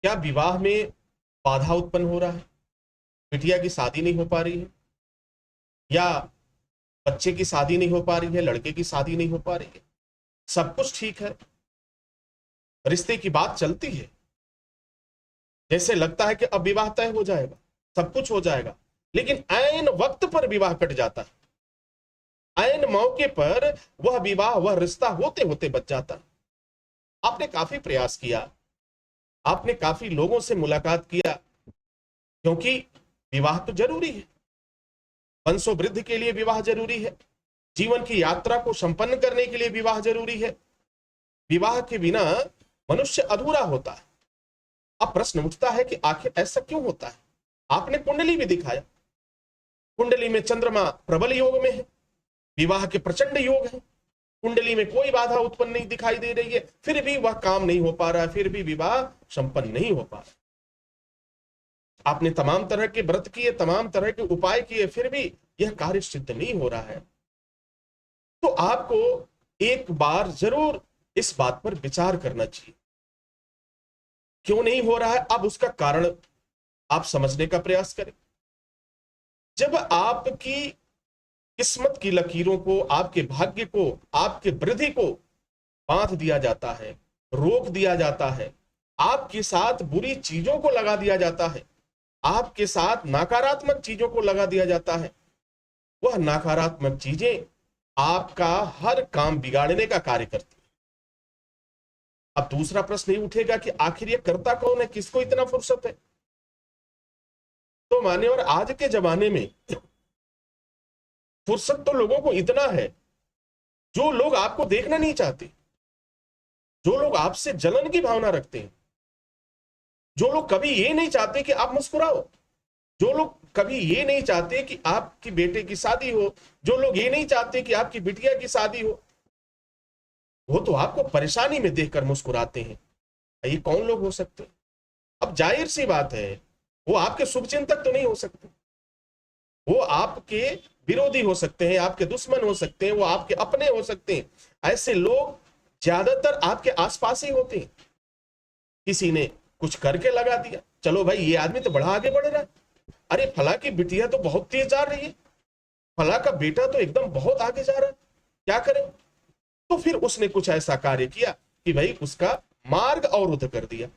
क्या विवाह में बाधा उत्पन्न हो रहा है? बिटिया की शादी नहीं हो पा रही है, या बच्चे की शादी नहीं हो पा रही है, लड़के की शादी नहीं हो पा रही है, सब कुछ ठीक है, रिश्ते की बात चलती है, जैसे लगता है कि अब विवाह तय हो जाएगा, सब कुछ हो जाएगा, लेकिन ऐन वक्त पर विवाह कट जाता है, ऐन मौके पर वह विवाह, वह रिश्ता होते होते बच जाता है। आपने काफी प्रयास किया, आपने काफी लोगों से मुलाकात किया, क्योंकि विवाह तो जरूरी है, वंशोवृद्धि के लिए विवाह जरूरी है, जीवन की यात्रा को संपन्न करने के लिए विवाह जरूरी है। विवाह के बिना मनुष्य अधूरा होता है। अब प्रश्न उठता है कि आखिर ऐसा क्यों होता है? आपने कुंडली भी दिखाया, कुंडली में चंद्रमा प्रबल योग में है, विवाह के प्रचंड योग है, कुंडली में कोई बाधा उत्पन्न नहीं दिखाई दे रही है, फिर भी वह काम नहीं हो पा रहा है, फिर भी विवाह संपन्न नहीं हो पा रहा। आपने तमाम तरह के व्रत किए, तमाम तरह के उपाय किए, फिर भी यह कार्य सिद्ध नहीं हो रहा है। तो आपको एक बार जरूर इस बात पर विचार करना चाहिए, क्यों नहीं हो रहा है। अब उसका कारण आप समझने का प्रयास करें। जब आपकी किस्मत की लकीरों को, आपके भाग्य को, आपके वृद्धि को बांध दिया जाता है, रोक दिया जाता है, आपके साथ बुरी चीजों को लगा दिया जाता है, आपके साथ नकारात्मक चीजों को लगा दिया जाता है, वह नकारात्मक चीजें आपका हर काम बिगाड़ने का कार्य करती है। अब दूसरा प्रश्न ये उठेगा कि आखिर ये करता कौन है, किसको इतना फुर्सत है? तो मान्यवर, आज के जमाने में फुर्सत तो लोगों को इतना है, जो लोग आपको देखना नहीं चाहते, जो लोग आपसे जलन की भावना रखते हैं, जो लोग कभी ये नहीं चाहते कि आप मुस्कुराओ, जो लोग कभी ये नहीं चाहते कि आपकी बेटे की शादी हो, जो लोग ये नहीं चाहते कि आपकी बिटिया की शादी हो, वो तो आपको परेशानी में देखकर मुस्कुराते हैं। ये कौन लोग हो सकते हैं? अब जाहिर सी बात है, वो आपके शुभचिंतक तो नहीं हो सकते, वो आपके विरोधी हो सकते हैं, आपके दुश्मन हो सकते हैं, वो आपके अपने हो सकते हैं। ऐसे लोग ज्यादातर आपके आसपास ही होते हैं। किसी ने कुछ करके लगा दिया, चलो भाई ये आदमी तो बड़ा आगे बढ़ रहा है, अरे फला की बिटिया तो बहुत तेज जा रही है, फला का बेटा तो एकदम बहुत आगे जा रहा है, क्या करें? तो फिर उसने कुछ ऐसा कार्य किया कि भाई उसका मार्ग अवरुद्ध कर दिया।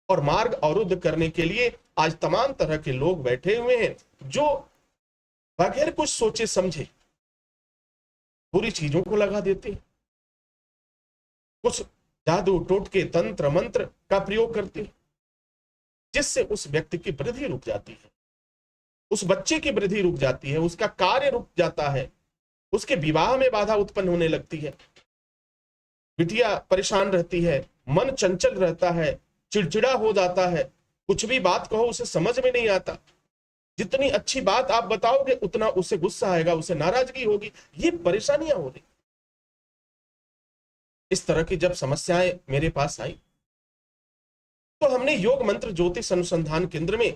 और मार्ग अवरुद्ध करने के लिए आज तमाम तरह के लोग बैठे हुए हैं, जो बगैर कुछ सोचे समझे बुरी चीजों को लगा देते हैं, कुछ जादू टोटके तंत्र मंत्र का प्रयोग करते हैं, जिससे उस व्यक्ति की वृद्धि रुक जाती है, उस बच्चे की वृद्धि रुक जाती है, उसका कार्य रुक जाता है, उसके विवाह में बाधा उत्पन्न होने लगती है, बिटिया परेशान रहती है, मन चंचल रहता है, चिड़चिड़ा हो जाता है, कुछ भी बात कहो उसे समझ में नहीं आता, जितनी अच्छी बात आप बताओगे उतना उसे गुस्सा आएगा, उसे नाराजगी होगी, ये परेशानियां हो रही। इस तरह की जब समस्याएं मेरे पास आई, तो हमने योग मंत्र ज्योतिष अनुसंधान केंद्र में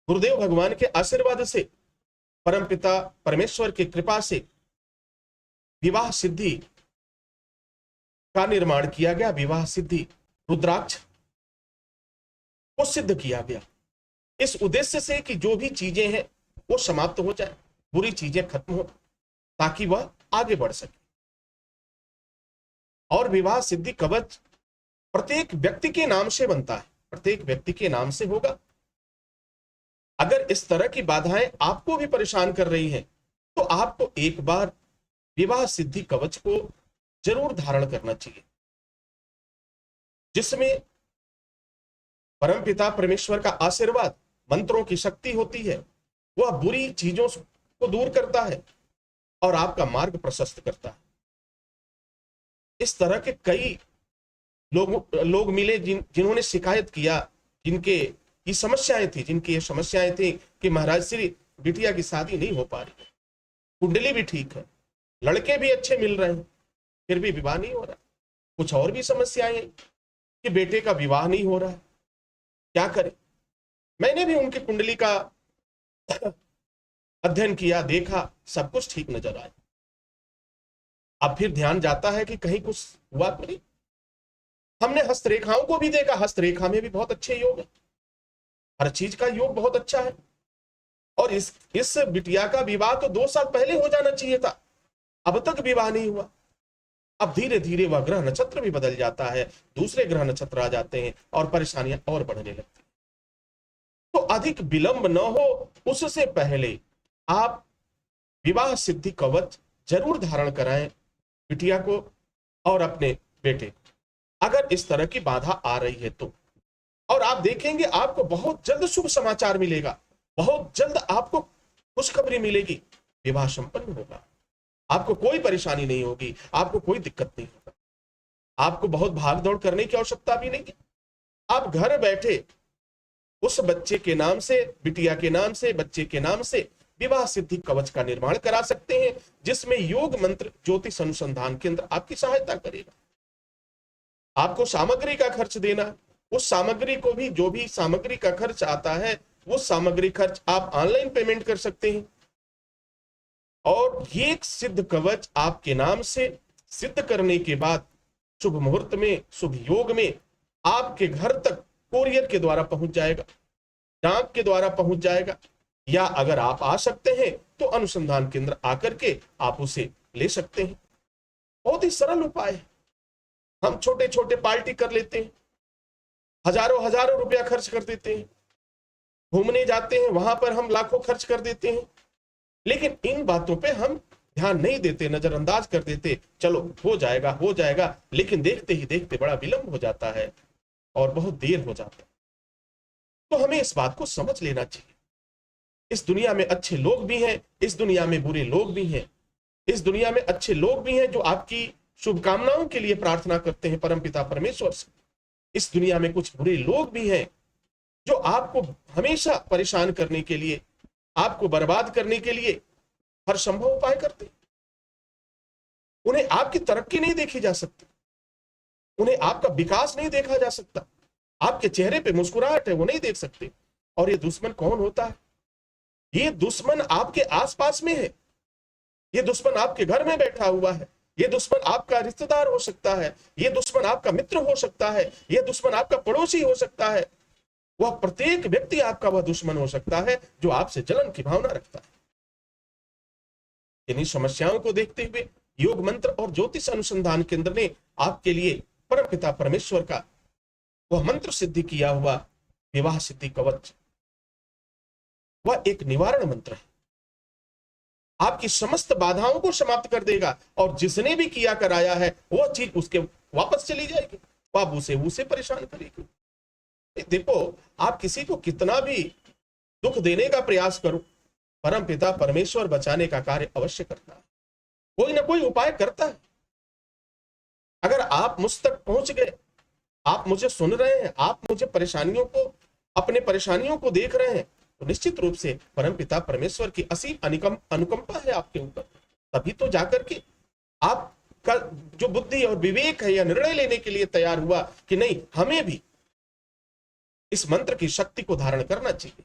गुरुदेव भगवान के आशीर्वाद से, परमपिता परमेश्वर की कृपा से विवाह सिद्धि का निर्माण किया गया। विवाह सिद्धि रुद्राक्ष को सिद्ध किया गया, इस उद्देश्य से कि जो भी चीजें हैं वो समाप्त हो जाए, बुरी चीजें खत्म हो, ताकि वह आगे बढ़ सके। और विवाह सिद्धि कवच प्रत्येक व्यक्ति के नाम से बनता है, प्रत्येक व्यक्ति के नाम से होगा। अगर इस तरह की बाधाएं आपको भी परेशान कर रही हैं, तो आपको एक बार विवाह सिद्धि कवच को जरूर धारण करना चाहिए, जिसमें परमपिता परमेश्वर का आशीर्वाद, मंत्रों की शक्ति होती है, वह बुरी चीजों को दूर करता है और आपका मार्ग प्रशस्त करता है। इस तरह के कई लोग मिले जिन्होंने शिकायत किया, जिनके ये समस्याएं थी, जिनकी ये समस्याएं थी कि महाराज श्री बिटिया की शादी नहीं हो पा रही, कुंडली भी ठीक है, लड़के भी अच्छे मिल रहे हैं, फिर भी विवाह नहीं हो रहा। कुछ और भी समस्याएं हैं कि बेटे का विवाह नहीं हो रहा है, क्या करें? मैंने भी उनकी कुंडली का अध्ययन किया, देखा, सब कुछ ठीक नजर आया। अब फिर ध्यान जाता है कि कहीं कुछ हुआ तो नहीं, हमने हस्तरेखाओं को भी देखा, हस्तरेखा में भी बहुत अच्छे योग है, हर चीज का योग बहुत अच्छा है। और इस बिटिया का विवाह तो 2 साल पहले हो जाना चाहिए था, अब तक विवाह नहीं हुआ। अब धीरे धीरे वह ग्रह नक्षत्र भी बदल जाता है, दूसरे ग्रह नक्षत्र आ जाते हैं और परेशानियां और बढ़ने लगती हैं। तो अधिक विलंब न हो, उससे पहले आप विवाह सिद्धि कवच जरूर धारण कराएं बिटिया को और अपने बेटे, अगर इस तरह की बाधा आ रही है तो। और आप देखेंगे आपको बहुत जल्द शुभ समाचार मिलेगा, बहुत जल्द आपको खुशखबरी मिलेगी, विवाह संपन्न होगा, आपको कोई परेशानी नहीं होगी, आपको कोई दिक्कत नहीं होगा, आपको बहुत भाग दौड़ करने की आवश्यकता भी नहीं है। आप घर बैठे उस बच्चे के नाम से, बिटिया के नाम से, बच्चे के नाम से विवाह सिद्धि कवच का निर्माण करा सकते हैं, जिसमें योग मंत्र ज्योतिष अनुसंधान केंद्र आपकी सहायता करेगा। आपको सामग्री का खर्च देना, उस सामग्री को भी, जो भी सामग्री का खर्च आता है, वो सामग्री खर्च आप ऑनलाइन पेमेंट कर सकते हैं। और ये सिद्ध कवच आपके नाम से सिद्ध करने के बाद शुभ मुहूर्त में, शुभ योग में आपके घर तक कोरियर के द्वारा पहुंच जाएगा, डाक के द्वारा पहुंच जाएगा, या अगर आप आ सकते हैं तो अनुसंधान केंद्र आकर के आप उसे ले सकते हैं। बहुत ही सरल उपाय है। हम छोटे छोटे पार्टी कर लेते हैं, हजारों हजारों रुपया खर्च कर देते हैं, घूमने जाते हैं, वहां पर हम लाखों खर्च कर देते हैं, लेकिन इन बातों पे हम ध्यान नहीं देते, नजरअंदाज कर देते, चलो हो जाएगा हो जाएगा, लेकिन देखते ही देखते बड़ा विलंब हो जाता है और बहुत देर हो जाता है। तो हमें इस बात को समझ लेना चाहिए, इस दुनिया में अच्छे लोग भी हैं, इस दुनिया में बुरे लोग भी हैं। इस दुनिया में अच्छे लोग भी हैं जो आपकी शुभकामनाओं के लिए प्रार्थना करते हैं परमपिता परमेश्वर से। इस दुनिया में कुछ बुरे लोग भी हैं जो आपको हमेशा परेशान करने के लिए, आपको बर्बाद करने के लिए हर संभव उपाय करते हैं। उन्हें आपकी तरक्की नहीं देखी जा सकती, उन्हें आपका विकास नहीं देखा जा सकता, आपके चेहरे पे मुस्कुराहट है वो नहीं देख सकते। और ये दुश्मन कौन होता है? ये दुश्मन आपके आसपास में है, ये दुश्मन आपके घर में बैठा हुआ है, ये दुश्मन आपका रिश्तेदार हो सकता है, ये दुश्मन आपका मित्र हो सकता है, ये दुश्मन आपका पड़ोसी हो सकता है। वह प्रत्येक व्यक्ति आपका वह दुश्मन हो सकता है जो आपसे जलन की भावना रखता है। इन्हीं समस्याओं को देखते हुए योग मंत्र और ज्योतिष अनुसंधान केंद्र ने आपके लिए परमपिता परमेश्वर का वह मंत्र सिद्धि किया हुआ विवाह सिद्धि कवच, वह एक निवारण मंत्र है, आपकी समस्त बाधाओं को समाप्त कर देगा। और जिसने भी किया कराया है वह चीज उसके वापस चली जाएगी, आप उसे परेशान करेगी। देखो, आप किसी को कितना भी दुख देने का प्रयास करो, परम पिता परमेश्वर बचाने का कार्य अवश्य करता है, कोई ना कोई उपाय करता है। अगर आप मुझ तक पहुंच गए, आप मुझे सुन रहे हैं, आप मुझे परेशानियों को, अपने परेशानियों को देख रहे हैं, तो निश्चित रूप से परम पिता परमेश्वर की असीम अनुकंपा है आपके ऊपर। तभी तो जाकर के आपका जो बुद्धि और विवेक है, या निर्णय लेने के लिए तैयार हुआ कि नहीं, हमें भी इस मंत्र की शक्ति को धारण करना चाहिए।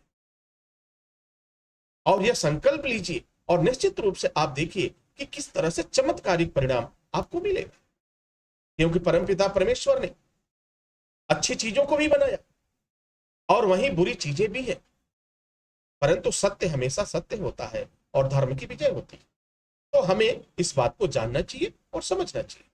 और यह संकल्प लीजिए और निश्चित रूप से आप देखिए कि किस तरह से चमत्कारिक परिणाम आपको मिलेगा, क्योंकि परमपिता परमेश्वर ने अच्छी चीजों को भी बनाया और वहीं बुरी चीजें भी हैं, परंतु सत्य हमेशा सत्य होता है और धर्म की विजय होती है। तो हमें इस बात को जानना चाहिए और समझना चाहिए।